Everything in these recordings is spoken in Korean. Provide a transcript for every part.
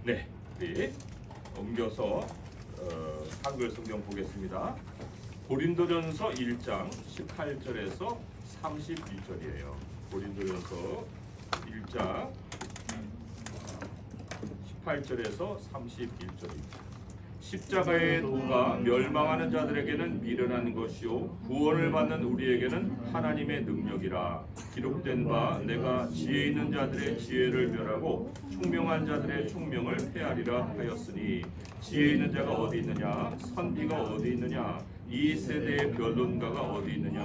네, 우리 옮겨서 한글 성경 보겠습니다. 고린도전서 1장 18절에서 31절이에요. 고린도전서 1장 18절에서 31절입니다. 십자가의 도가 멸망하는 자들에게는 미련한 것이요 구원을 받는 우리에게는 하나님의 능력이라. 기록된 바 내가 지혜 있는 자들의 지혜를 멸하고 총명한 자들의 총명을 폐하리라 하였으니, 지혜 있는 자가 어디 있느냐, 선비가 어디 있느냐, 이 세대의 변론가가 어디 있느냐.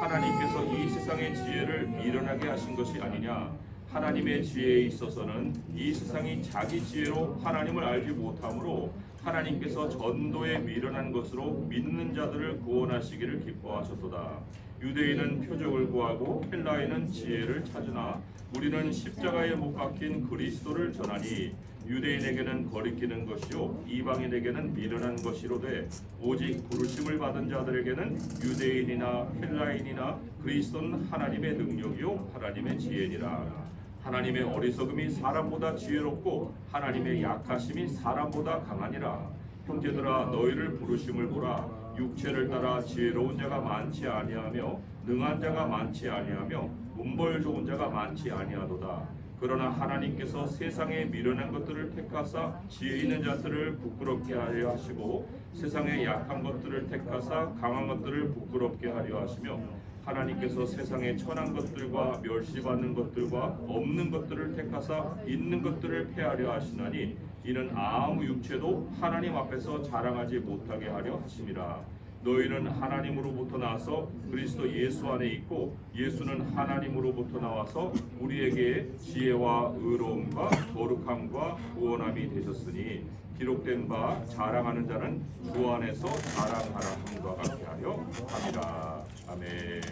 하나님께서 이 세상의 지혜를 미련하게 하신 것이 아니냐. 하나님의 지혜에 있어서는 이 세상이 자기 지혜로 하나님을 알지 못하므로 하나님께서 전도에 미련한 것으로 믿는 자들을 구원하시기를 기뻐하셨도다. 유대인은 표적을 구하고 헬라인은 지혜를 찾으나 우리는 십자가에 못 박힌 그리스도를 전하니, 유대인에게는 거리끼는 것이요 이방인에게는 미련한 것이로되 오직 부르심을 받은 자들에게는 유대인이나 헬라인이나 그리스도는 하나님의 능력이요 하나님의 지혜니라. 하나님의 어리석음이 사람보다 지혜롭고 하나님의 약하심이 사람보다 강하니라. 형제들아, 너희를 부르심을 보라. 육체를 따라 지혜로운 자가 많지 아니하며 능한 자가 많지 아니하며 문벌 좋은 자가 많지 아니하도다. 그러나 하나님께서 세상에 미련한 것들을 택하사 지혜 있는 자들을 부끄럽게 하려 하시고, 세상에 약한 것들을 택하사 강한 것들을 부끄럽게 하려 하시며, 하나님께서 세상에 천한 것들과 멸시받는 것들과 없는 것들을 택하사 있는 것들을 폐하려 하시나니, 이는 아무 육체도 하나님 앞에서 자랑하지 못하게 하려 하심이라. 너희는 하나님으로부터 나와서 그리스도 예수 안에 있고, 예수는 하나님으로부터 나와서 우리에게 지혜와 의로움과 거룩함과 구원함이 되셨으니, 기록된 바 자랑하는 자는 주 안에서 자랑하라 함과 같게 하려 함이라. 아멘.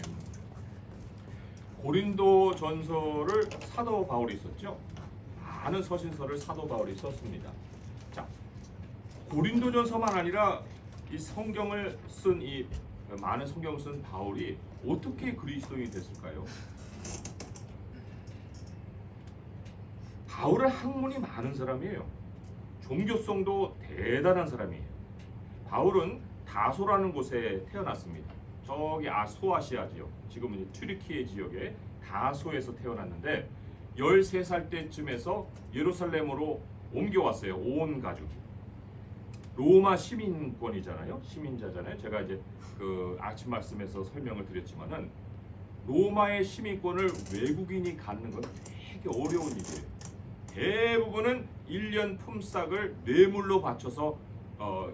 고린도 전서를 사도 바울이 썼죠. 많은 서신서를 사도 바울이 썼습니다. 자, 고린도 전서만 아니라 이 성경을 쓴 이 많은 성경을 쓴 바울이 어떻게 그리스도인이 됐을까요? 바울은 학문이 많은 사람이에요. 종교성도 대단한 사람이에요. 바울은 다소라는 곳에 태어났습니다. 저기 소아시아 지역, 지금은 튀르키예 지역의 다소에서 태어났는데 13살 때쯤에서 예루살렘으로 옮겨왔어요. 온 가족이. 로마 시민권이잖아요. 시민자잖아요. 제가 이제 그 아침 말씀에서 설명을 드렸지만은 로마의 시민권을 외국인이 갖는 건 되게 어려운 일이에요. 대부분은 1년 품삯을 뇌물로 바쳐서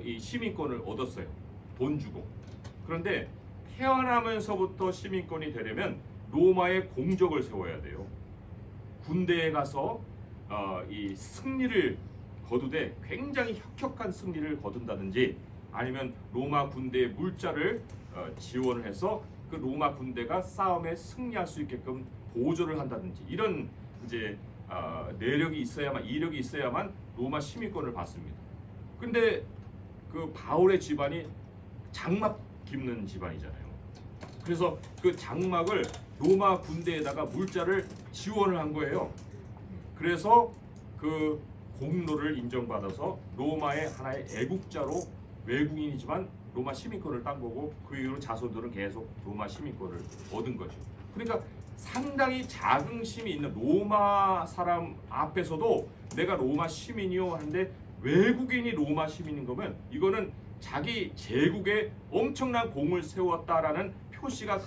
이 시민권을 얻었어요. 돈 주고. 그런데 태어나면서부터 시민권이 되려면 로마의 공적을 세워야 돼요. 군대에 가서 이 승리를 거두되 굉장히 혁혁한 승리를 거둔다든지, 아니면 로마 군대의 물자를 지원을 해서 그 로마 군대가 싸움에 승리할 수 있게끔 보조를 한다든지, 이런 이제 내력이 있어야만, 이력이 있어야만 로마 시민권을 받습니다. 근데 그 바울의 집안이 장막 깁는 집안이잖아요. 그래서 그 장막을 로마 군대에다가 물자를 지원을 한 거예요. 그래서 그 공로를 인정받아서 로마의 하나의 애국자로, 외국인이지만 로마 시민권을 딴 거고, 그 이후로 자손들은 계속 로마 시민권을 얻은 거죠. 그러니까 상당히 자긍심이 있는, 로마 사람 앞에서도 내가 로마 시민이요 하는데 외국인이 로마 시민인 거면 이거는 자기 제국에 엄청난 공을 세웠다라는 표시가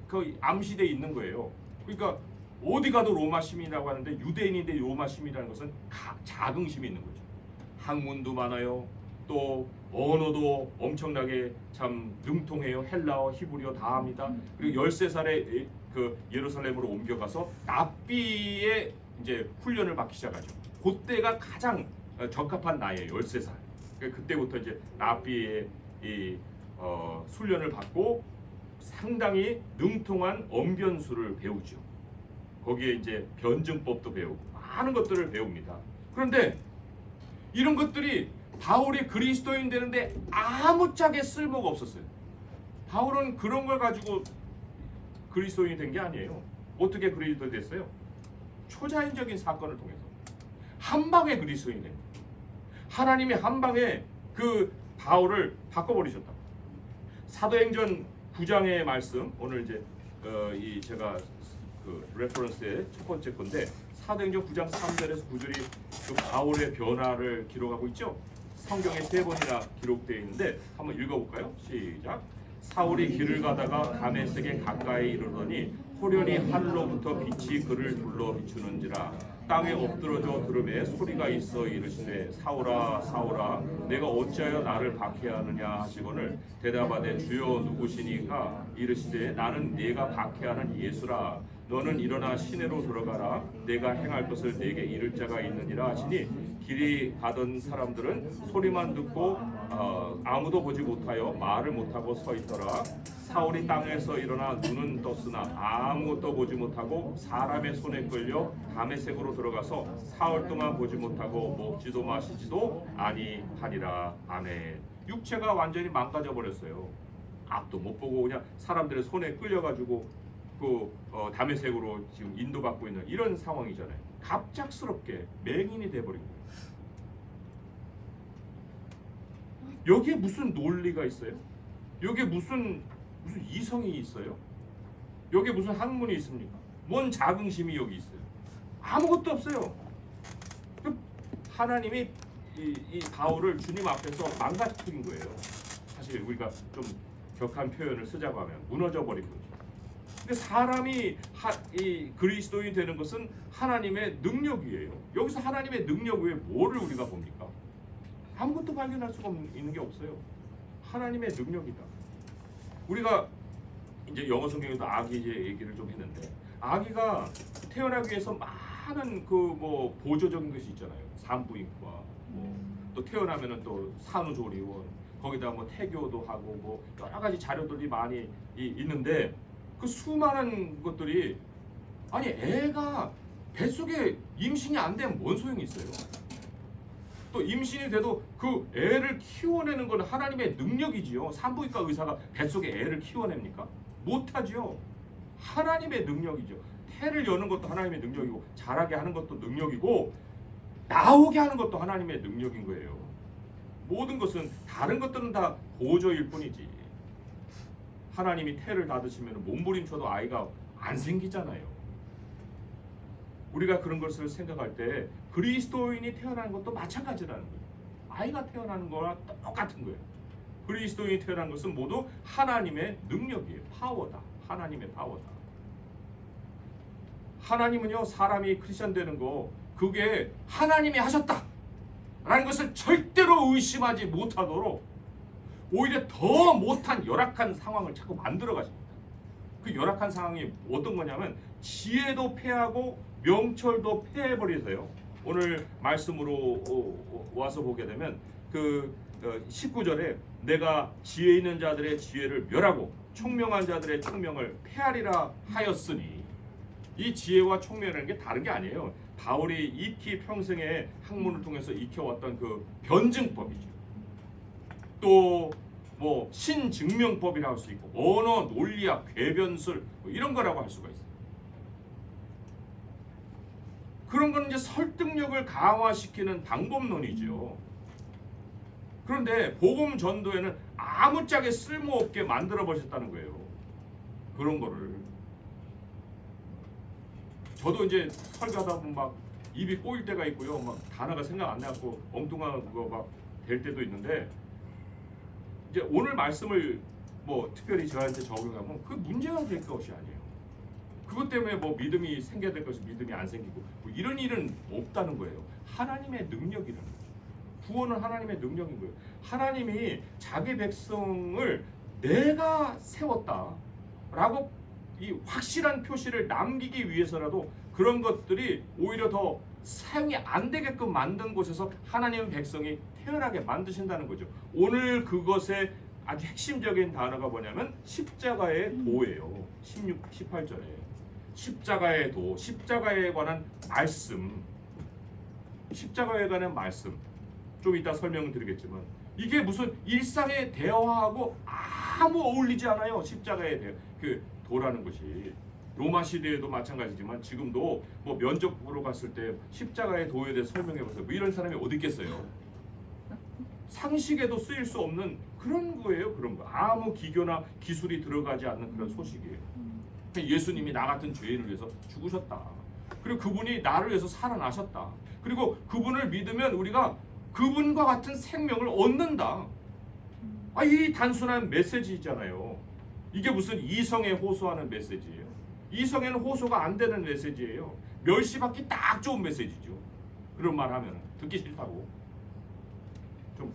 그 암시되어 있는 거예요. 그러니까 어디 가도 로마 시민이라고 하는데 유대인인데 로마 시민이라는 것은 자긍심이 있는 거죠. 학문도 많아요. 또 언어도 엄청나게 참 능통해요. 헬라어, 히브리어 다 합니다. 그리고 13살에 그 예루살렘으로 옮겨가서 납비의 이제 훈련을 받기 시작하죠. 그때가 가장 적합한 나이에요. 13살. 그때부터 이제 납비의 훈련을 받고 상당히 능통한 언변술을 배우죠. 거기에 이제 변증법도 배우고 많은 것들을 배웁니다. 그런데 이런 것들이 바울이 그리스도인 되는데 아무짝에 쓸모가 없었어요. 바울은 그런 걸 가지고 그리스도인이 된 게 아니에요. 어떻게 그리스도인이 됐어요? 초자연적인 사건을 통해서 한 방에 그리스도인이 됩니다. 하나님이 한 방에 그 바울을 바꿔버리셨다. 사도행전 9장의 말씀, 오늘 이제 이 제가 그 레퍼런스의 첫 번째 건데, 사도행전 9장 3절에서 9절이 그 바울의 변화를 기록하고 있죠. 성경에 3번이나 기록되어 있는데 한번 읽어볼까요? 시작. 사울이 길을 가다가 다메섹에 가까이 이르더니 호련히 하늘로부터 빛이 그를 둘러 비추는지라. 땅에 엎드러져 들음에 소리가 있어 이르시되 사울아 사울아 내가 어찌하여 나를 박해하느냐 하시거늘 대답하되 주여 누구시니까 이르시되 나는 네가 박해하는 예수라. 너는 일어나 시내로 들어가라. 내가 행할 것을 네게 이를 자가 있느니라 하시니 길이 가던 사람들은 소리만 듣고 아무도 보지 못하여 말을 못하고 서 있더라. 사울이 땅에서 일어나 눈은 떴으나 아무것도 보지 못하고 사람의 손에 끌려 다메섹으로 들어가서 사흘 동안 보지 못하고 먹지도 마시지도 아니하니라. 아멘. 육체가 완전히 망가져 버렸어요. 앞도 못 보고 그냥 사람들의 손에 끌려가지고 다메섹으로 지금 인도받고 있는 이런 상황이잖아요. 갑작스럽게 맹인이 돼버린 거예요. 여기에 무슨 논리가 있어요? 여기에 무슨 이성이 있어요? 여기에 무슨 학문이 있습니까? 뭔 자긍심이 여기 있어요? 아무것도 없어요. 하나님이 이 바울을 주님 앞에서 망가뜨린 거예요. 사실 우리가 좀 격한 표현을 쓰자고 하면 무너져 버린 거죠. 근데 사람이 이 그리스도인이 되는 것은 하나님의 능력이에요. 여기서 하나님의 능력 외에 뭐를 우리가 봅니까? 아무것도 발견할 수가 있는 게 없어요. 하나님의 능력이다. 우리가 이제 영어 성경에도 아기 이제 얘기를 좀 했는데, 아기가 태어나기 위해서 많은 보조적인 것이 있잖아요. 산부인과 또 태어나면은 또 산후조리원, 거기다 태교도 하고 여러 가지 자료들이 많이 있는데, 그 수많은 것들이, 아니 애가 뱃속에 임신이 안 되면 뭔 소용이 있어요? 또 임신이 돼도 그 애를 키워내는 건 하나님의 능력이지요. 산부인과 의사가 뱃속에 애를 키워냅니까? 못하지요. 하나님의 능력이죠. 태를 여는 것도 하나님의 능력이고, 자라게 하는 것도 능력이고, 나오게 하는 것도 하나님의 능력인 거예요. 모든 것은, 다른 것들은 다 보조일 뿐이지. 하나님이 태를 닫으시면 몸부림쳐도 아이가 안 생기잖아요. 우리가 그런 것을 생각할 때 그리스도인이 태어나는 것도 마찬가지라는 거예요. 아이가 태어나는 거랑 똑같은 거예요. 그리스도인이 태어난 것은 모두 하나님의 능력이에요. 파워다. 하나님의 파워다. 하나님은요, 사람이 크리스천 되는 거, 그게 하나님이 하셨다 라는 것을 절대로 의심하지 못하도록 오히려 더 못한 열악한 상황을 자꾸 만들어 가십니다. 그 열악한 상황이 어떤 거냐면, 지혜도 패하고 명철도 패해버리세요. 오늘 말씀으로 와서 보게 되면 19절에 내가 지혜 있는 자들의 지혜를 멸하고 총명한 자들의 총명을 패하리라 하였으니, 이 지혜와 총명이라는 게 다른 게 아니에요. 바울이 익히 평생의 학문을 통해서 익혀왔던 그 변증법이죠. 또 신증명법이라고 할 수 있고, 언어, 논리학, 궤변술 이런 거라고 할 수가 있어요. 그런 건 이제 설득력을 강화시키는 방법론이죠. 그런데 복음 전도에는 아무짝에 쓸모없게 만들어 버렸다는 거예요. 그런 거를. 저도 이제 설교하다 보면 막 입이 꼬일 때가 있고요. 막 단어가 생각 안 나고 엉뚱한 거 막 될 때도 있는데, 이제 오늘 말씀을 특별히 저한테 적용하면 그 문제가 될 것이 아니에요. 그것 때문에 믿음이 생겨야 될 것이 믿음이 안 생기고 이런 일은 없다는 거예요. 하나님의 능력이라는 거죠. 구원은 하나님의 능력인 거예요. 하나님이 자기 백성을 내가 세웠다라고 이 확실한 표시를 남기기 위해서라도 그런 것들이 오히려 더 사용이 안 되게끔 만든 곳에서 하나님의 백성이 태어나게 만드신다는 거죠. 오늘 그것의 아주 핵심적인 단어가 뭐냐면 십자가의 도예요. 18절에 십자가의 도, 십자가에 관한 말씀, 십자가에 관한 말씀 좀 이따 설명을 드리겠지만, 이게 무슨 일상의 대화하고 아무 어울리지 않아요. 십자가의 도라는 것이 로마 시대에도 마찬가지지만 지금도 면접 보러 갔을 때 십자가의 도에 대해서 설명해 보세요. 이런 사람이 어디 있겠어요? 상식에도 쓰일 수 없는 그런 거예요. 그런 거. 아무 기교나 기술이 들어가지 않는 그런 소식이에요. 예수님이 나 같은 죄인을 위해서 죽으셨다. 그리고 그분이 나를 위해서 살아나셨다. 그리고 그분을 믿으면 우리가 그분과 같은 생명을 얻는다. 이 단순한 메시지잖아요. 이게 무슨 이성에 호소하는 메시지예요. 이성에는 호소가 안 되는 메시지예요. 멸시받기 딱 좋은 메시지죠. 그런 말 하면 듣기 싫다고. 좀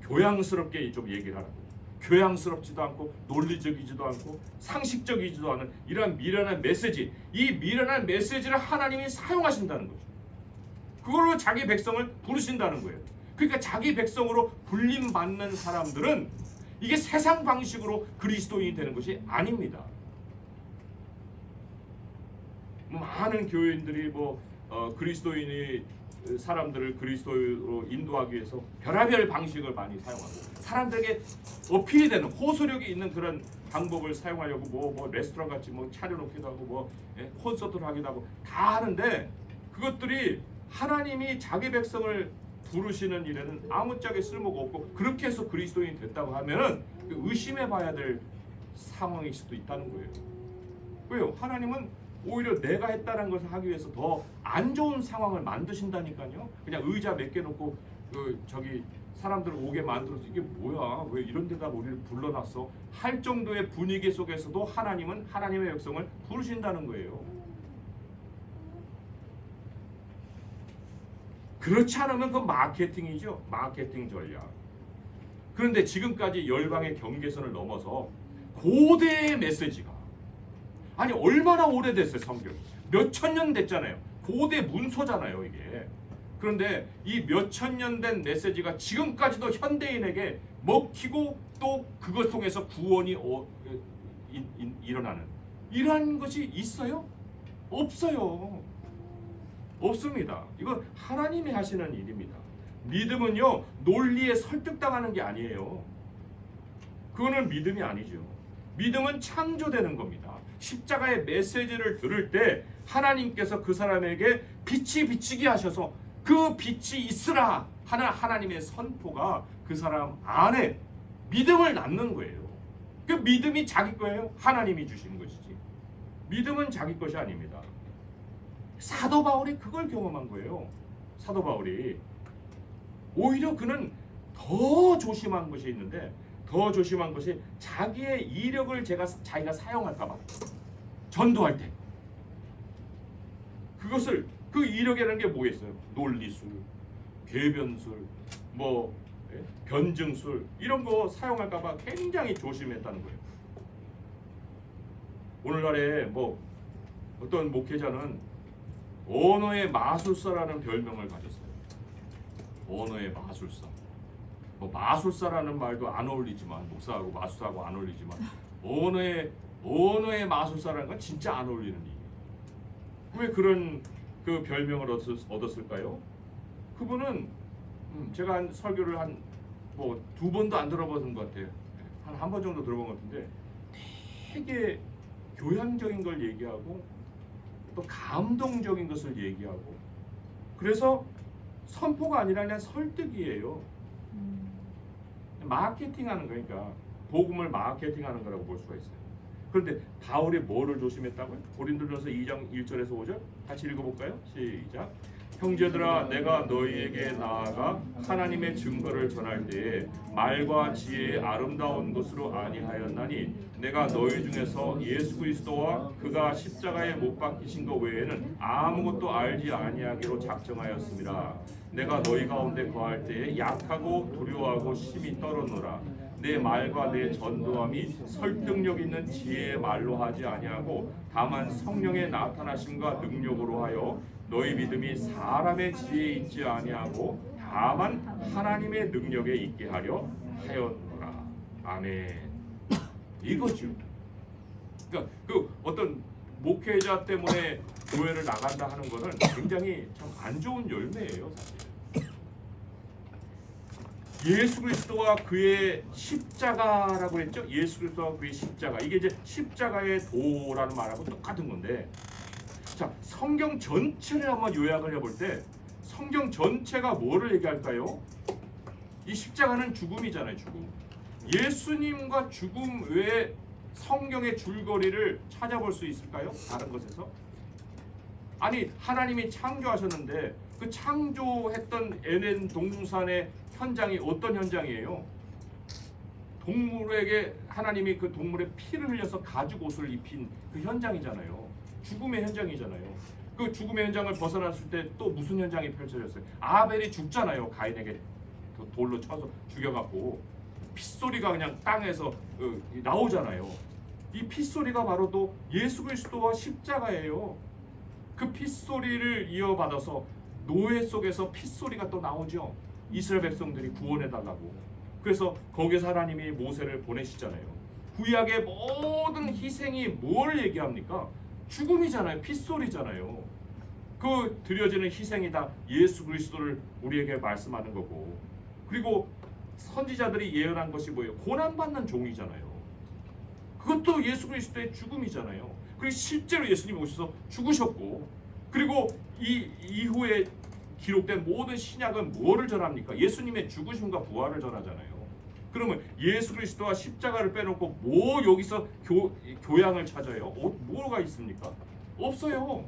교양스럽게 좀 얘기를 하라고. 교양스럽지도 않고 논리적이지도 않고 상식적이지도 않은 이러한 미련한 메시지, 이 미련한 메시지를 하나님이 사용하신다는 거죠. 그걸로 자기 백성을 부르신다는 거예요. 그러니까 자기 백성으로 불림받는 사람들은 이게 세상 방식으로 그리스도인이 되는 것이 아닙니다. 많은 교인들이 그리스도인이 사람들을 그리스도로 인도하기 위해서 별의별 방식을 많이 사용하고 사람들에게 어필이 되는 호소력이 있는 그런 방법을 사용하려고 뭐 레스토랑 같이 차려놓기도 하고 콘서트를 하기도 하고 다 하는데 그것들이 하나님이 자기 백성을 부르시는 일에는 아무짝에 쓸모가 없고 그렇게 해서 그리스도인이 됐다고 하면은 의심해 봐야 될 상황일 수도 있다는 거예요. 왜요? 하나님은 오히려 내가 했다는 것을 하기 위해서 더 안 좋은 상황을 만드신다니까요. 그냥 의자 몇 개 놓고 사람들 오게 만들어서 이게 뭐야? 왜 이런 데다 우리를 불러놨어? 할 정도의 분위기 속에서도 하나님은 하나님의 백성을 부르신다는 거예요. 그렇지 않으면 그 마케팅이죠. 마케팅 전략. 그런데 지금까지 열방의 경계선을 넘어서 고대의 메시지가 얼마나 오래됐어요. 성경이 몇천 년 됐잖아요. 고대 문서잖아요 이게. 그런데 이 몇천 년 된 메시지가 지금까지도 현대인에게 먹히고 또 그것 통해서 구원이 일어나는 이러한 것이 있어요? 없어요. 없습니다. 이건 하나님이 하시는 일입니다. 믿음은요 논리에 설득당하는 게 아니에요. 그거는 믿음이 아니죠. 믿음은 창조되는 겁니다. 십자가의 메시지를 들을 때 하나님께서 그 사람에게 빛이 비치게 하셔서 그 빛이 있으라 하는 하나님의 선포가 그 사람 안에 믿음을 낳는 거예요. 그 믿음이 자기 거예요? 하나님이 주신 것이지. 믿음은 자기 것이 아닙니다. 사도 바울이 그걸 경험한 거예요. 사도 바울이 오히려 그는 더 조심한 것이 있는데 더 조심한 것이 자기의 이력을 자기가 사용할까 봐 전도할 때 그것을 그 이력이라는 게 뭐겠어요? 논리술, 궤변술, 변증술 이런 거 사용할까 봐 굉장히 조심했다는 거예요. 오늘날에 어떤 목회자는 언어의 마술사라는 별명을 가졌어요. 언어의 마술사. 마술사라는 말도 안 어울리지만 목사하고 마술사하고 안 어울리지만 언어의 마술사라는 건 진짜 안 어울리는 얘기예요. 왜 그런 그 별명을 얻었을까요? 그분은 제가 한 설교를 두 번도 안 들어본 것 같아요. 한 번 정도 들어본 것 같은데 되게 교양적인 걸 얘기하고 또 감동적인 것을 얘기하고 그래서 선포가 아니라 그냥 설득이에요. 마케팅하는 거니까 복음을 마케팅하는 거라고 볼 수가 있어요. 그런데 바울이 뭐를 조심했다고요? 고린도전서 2장 1절에서 5절 같이 읽어볼까요? 시작. 형제들아 내가 너희에게 나아가 하나님의 증거를 전할 때에 말과 지혜의 아름다운 것으로 아니하였나니 내가 너희 중에서 예수 그리스도와 그가 십자가에 못 박히신 것 외에는 아무것도 알지 아니하기로 작정하였습니다. 내가 너희 가운데 거할 때에 약하고 두려워하고 심히 떨었노라. 내 말과 내 전도함이 설득력 있는 지혜의 말로 하지 아니하고 다만 성령의 나타나심과 능력으로 하여 너희 믿음이 사람의 지혜에 있지 아니하고 다만 하나님의 능력에 있게 하려 하였노라. 아멘. 이거죠. 그러니까 그 어떤 목회자 때문에 교회를 나간다 하는 거는 굉장히 참 안 좋은 열매예요, 사실. 예수 그리스도와 그의 십자가라고 했죠. 예수 그리스도와 그의 십자가. 이게 이제 십자가의 도라는 말하고 똑같은 건데. 자, 성경 전체를 한번 요약을 해볼 때 성경 전체가 뭐를 얘기할까요? 이 십자가는 죽음이잖아요. 죽음. 예수님과 죽음 외에 성경의 줄거리를 찾아볼 수 있을까요? 다른 것에서? 아니, 하나님이 창조하셨는데 그 창조했던 에덴 동산의 현장이 어떤 현장이에요? 동물에게 하나님이 그 동물의 피를 흘려서 가죽 옷을 입힌 그 현장이잖아요. 죽음의 현장이잖아요. 그 죽음의 현장을 벗어났을 때 또 무슨 현장이 펼쳐졌어요? 아벨이 죽잖아요. 가인에게 돌로 쳐서 죽여갖고 핏소리가 그냥 땅에서 나오잖아요. 이 핏소리가 바로 또 예수 그리스도와 십자가예요. 그 핏소리를 이어받아서 노예 속에서 핏소리가 또 나오죠. 이스라엘 백성들이 구원해달라고. 그래서 거기서 하나님이 모세를 보내시잖아요. 구약의 모든 희생이 뭘 얘기합니까? 죽음이잖아요. 핏소리잖아요. 그 드려지는 희생이 다 예수 그리스도를 우리에게 말씀하는 거고, 그리고 선지자들이 예언한 것이 뭐예요? 고난받는 종이잖아요. 그것도 예수 그리스도의 죽음이잖아요. 그리고 실제로 예수님이 오셔서 죽으셨고, 그리고 이 이후에 기록된 모든 신약은 뭐를 전합니까? 예수님의 죽으심과 부활을 전하잖아요. 그러면 예수 그리스도와 십자가를 빼놓고 뭐 여기서 교양을 찾아요? 뭐가 있습니까? 없어요.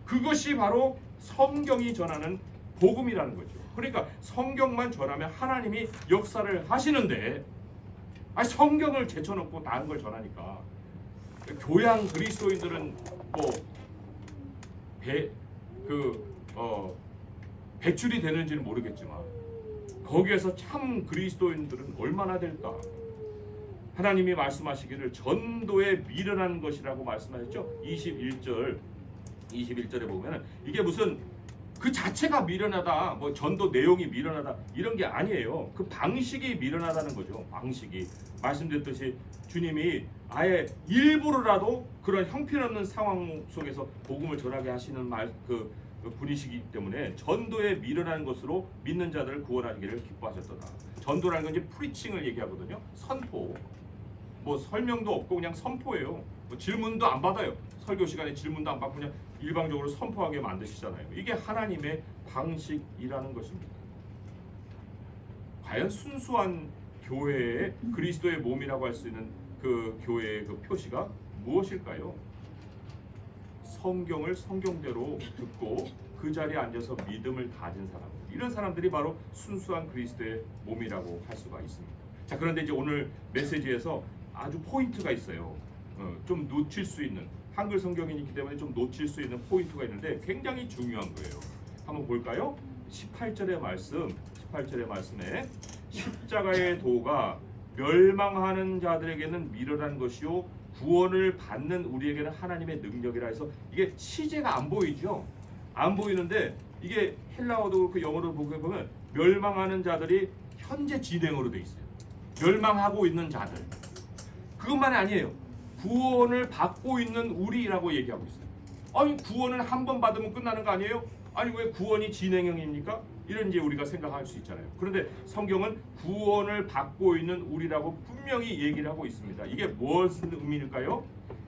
그것이 바로 성경이 전하는 복음이라는 거죠. 그러니까 성경만 전하면 하나님이 역사를 하시는데, 성경을 제쳐놓고 다른 걸 전하니까 교양 그리스도인들은 배출이 되는지는 모르겠지만 거기에서 참 그리스도인들은 얼마나 될까? 하나님이 말씀하시기를 전도에 미련한 것이라고 말씀하셨죠. 21절에 보면은 이게 무슨 그 자체가 미련하다, 뭐 전도 내용이 미련하다 이런 게 아니에요. 그 방식이 미련하다는 거죠. 방식이 말씀드렸듯이 주님이 아예 일부러라도 그런 형편없는 상황 속에서 복음을 전하게 하시는 그 분이시기 때문에 전도에 미련한 것으로 믿는 자들을 구원하기를 기뻐하셨도다. 전도라는 건 이제 프리칭을 얘기하거든요. 선포. 뭐 설명도 없고 그냥 선포예요. 뭐 질문도 안 받아요. 설교 시간에 질문도 안 받고 그냥 일방적으로 선포하게 만드시잖아요. 이게 하나님의 방식이라는 것입니다. 과연 순수한 교회의 그리스도의 몸이라고 할 수 있는 그 교회의 그 표시가 무엇일까요? 성경을 성경대로 듣고 그 자리에 앉아서 믿음을 가진 사람, 이런 사람들이 바로 순수한 그리스도의 몸이라고 할 수가 있습니다. 자, 그런데 이제 오늘 메시지에서 아주 포인트가 있어요. 좀 놓칠 수 있는, 한글 성경이기 때문에 좀 놓칠 수 있는 포인트가 있는데 굉장히 중요한 거예요. 한번 볼까요? 18절의 말씀에 십자가의 도가 멸망하는 자들에게는 미련한 것이요 구원을 받는 우리에게는 하나님의 능력이라 해서, 이게 시제가 안 보이죠? 안 보이는데 이게 헬라어도 그렇고 영어로 보면 멸망하는 자들이 현재 진행어로 돼 있어요. 멸망하고 있는 자들. 그것만이 아니에요. 구원을 받고 있는 우리라고 얘기하고 있어요. 아니, 구원을 한 번 받으면 끝나는 거 아니에요? 아니, 왜 구원이 진행형입니까? 이런 이제 우리가 생각할 수 있잖아요. 그런데 성경은 구원을 받고 있는 우리라고 분명히 얘기를 하고 있습니다. 이게 무슨 의미일까요?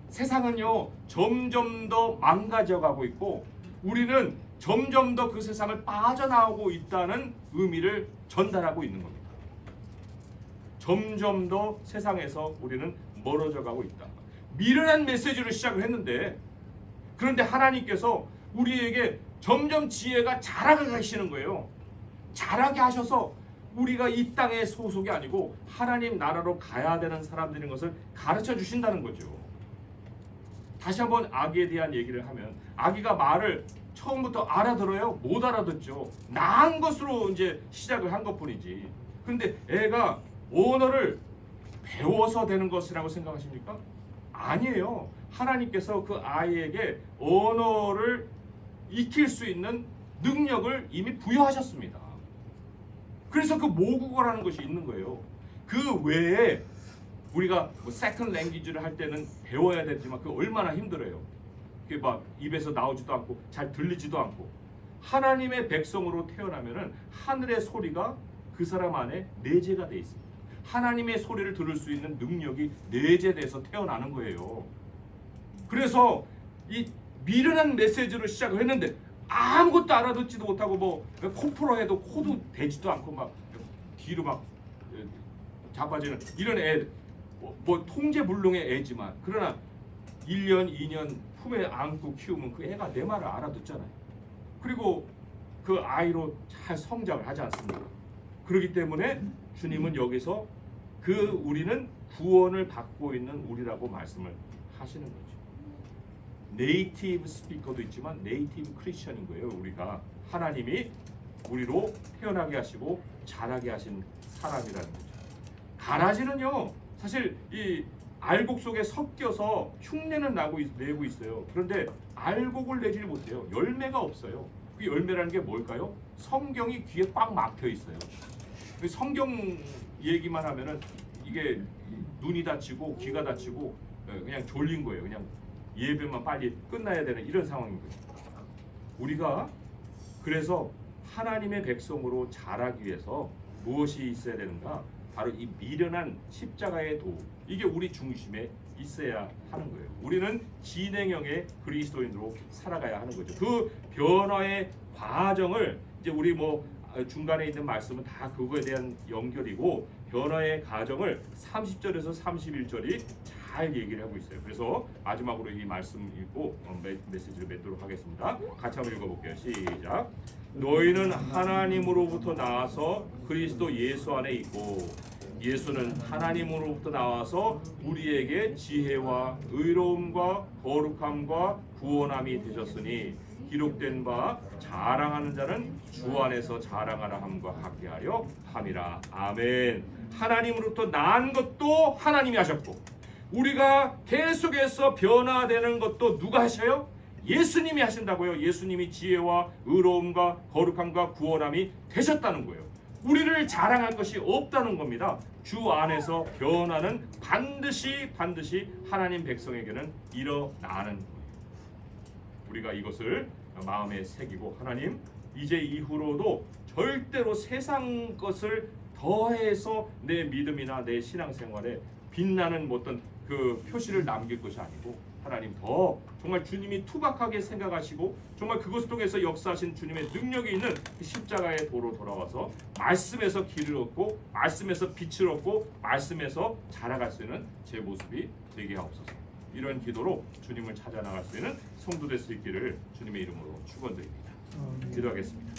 세상은요 점점 더 망가져가고 있고 우리는 점점 더 그 세상을 빠져나오고 있다는 의미를 전달하고 있는 겁니다. 점점 더 세상에서 우리는 멀어져 가고 있다. 미련한 메시지로 시작을 했는데, 그런데 하나님께서 우리에게 점점 지혜가 자라게 하시는 거예요. 자라게 하셔서 우리가 이 땅의 소속이 아니고 하나님 나라로 가야 되는 사람들인 것을 가르쳐 주신다는 거죠. 다시 한번 아기에 대한 얘기를 하면, 아기가 말을 처음부터 알아들어요? 못 알아듣죠. 나은 것으로 이제 시작을 한 것뿐이지. 그런데 애가 언어를 배워서 되는 것이라고 생각하십니까? 아니에요. 하나님께서 그 아이에게 언어를 익힐 수 있는 능력을 이미 부여하셨습니다. 그래서 그 모국어라는 것이 있는 거예요. 그 외에 우리가 뭐 세컨드 랭귀지를 할 때는 배워야 되지만 그 얼마나 힘들어요. 그게 막 입에서 나오지도 않고 잘 들리지도 않고. 하나님의 백성으로 태어나면은 하늘의 소리가 그 사람 안에 내재가 돼 있습니다. 하나님의 소리를 들을 수 있는 능력이 내재돼서 태어나는 거예요. 그래서 이 미련한 메시지로 시작을 했는데 아무것도 알아듣지도 못하고 뭐 코프로 해도 코도 되지도 않고 막 뒤로 막 자빠지는 이런 애, 뭐 통제불능의 애지만 그러나 1년 2년 품에 안고 키우면 그 애가 내 말을 알아듣잖아요. 그리고 그 아이로 잘 성장을 하지 않습니까? 그렇기 때문에 주님은 여기서 그 우리는 구원을 받고 있는 우리라고 말씀을 하시는 거죠. 네이티브 스피커도 있지만 네이티브 크리스천인 거예요. 우리가 하나님이 우리로 태어나게 하시고 자라게 하신 사람이라는 거죠. 가라지는요, 사실 이 알곡 속에 섞여서 흉내는 내고 있어요. 그런데 알곡을 내지 못해요. 열매가 없어요. 그 열매라는 게 뭘까요? 성경이 귀에 꽉 막혀 있어요. 성경 얘기만 하면은 이게 눈이 다치고 귀가 다치고 그냥 졸린 거예요. 그냥 예배만 빨리 끝나야 되는 이런 상황인 거예요. 우리가 그래서 하나님의 백성으로 자라기 위해서 무엇이 있어야 되는가? 바로 이 미련한 십자가의 도, 이게 우리 중심에 있어야 하는 거예요. 우리는 진행형의 그리스도인으로 살아가야 하는 거죠. 그 변화의 과정을 이제 우리 뭐 중간에 있는 말씀은 다 그거에 대한 연결이고, 변화의 과정을 30절에서 31절이 잘 얘기를 하고 있어요. 그래서 마지막으로 이 말씀 읽고 메시지를 맺도록 하겠습니다. 같이 한번 읽어볼게요. 시작. 너희는 하나님으로부터 나와서 그리스도 예수 안에 있고, 예수는 하나님으로부터 나와서 우리에게 지혜와 의로움과 거룩함과 구원함이 되셨으니, 기록된 바 자랑하는 자는 주 안에서 자랑하라 함과 같게 하려 함이라. 아멘. 하나님으로부터 난 것도 하나님이 하셨고, 우리가 계속해서 변화되는 것도 누가 하셔요? 예수님이 하신다고요. 예수님이 지혜와 의로움과 거룩함과 구원함이 되셨다는 거예요. 우리를 자랑할 것이 없다는 겁니다. 주 안에서 변화는 반드시 하나님 백성에게는 일어나는 거예요. 우리가 이것을 마음에 새기고, 하나님 이제 이후로도 절대로 세상 것을 더해서 내 믿음이나 내 신앙생활에 빛나는 어떤 그 표시를 남길 것이 아니고, 하나님 더 정말 주님이 투박하게 생각하시고 정말 그것을 통해서 역사하신 주님의 능력이 있는 십자가의 도로 돌아와서 말씀에서 길을 얻고, 말씀에서 빛을 얻고, 말씀에서 자라갈 수 있는 제 모습이 되게 하옵소서. 이런 기도로 주님을 찾아 나갈 수 있는 성도 될 수 있기를 주님의 이름으로 축원드립니다. 기도하겠습니다.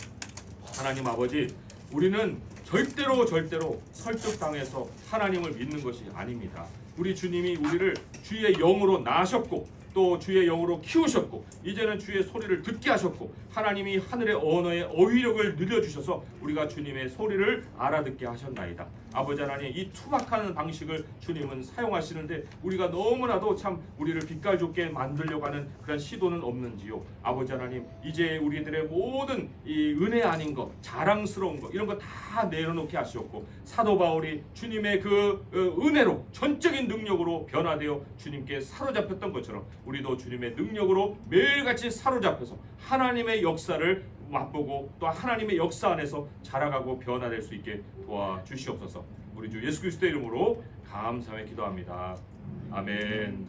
하나님 아버지, 우리는 절대로 설득당해서 하나님을 믿는 것이 아닙니다. 우리 주님이 우리를 주의 영으로 낳으셨고, 또 주의 영으로 키우셨고, 이제는 주의 소리를 듣게 하셨고, 하나님이 하늘의 언어의 어휘력을 늘려주셔서 우리가 주님의 소리를 알아듣게 하셨나이다. 아버지 하나님, 이 투박한 방식을 주님은 사용하시는데 우리가 너무나도 참 우리를 빛깔좋게 만들려고 하는 그런 시도는 없는지요. 아버지 하나님, 이제 우리들의 모든 이 은혜 아닌 것, 자랑스러운 것, 이런 거 다 내려놓게 하시었고, 사도 바울이 주님의 그 은혜로 전적인 능력으로 변화되어 주님께 사로잡혔던 것처럼 우리도 주님의 능력으로 매일같이 사로잡혀서 하나님의 역사를 맛보고 또 하나님의 역사 안에서 자라가고 변화될 수 있게 도와주시옵소서. 우리 주 예수 그리스도의 이름으로 감사하며 기도합니다. 아멘.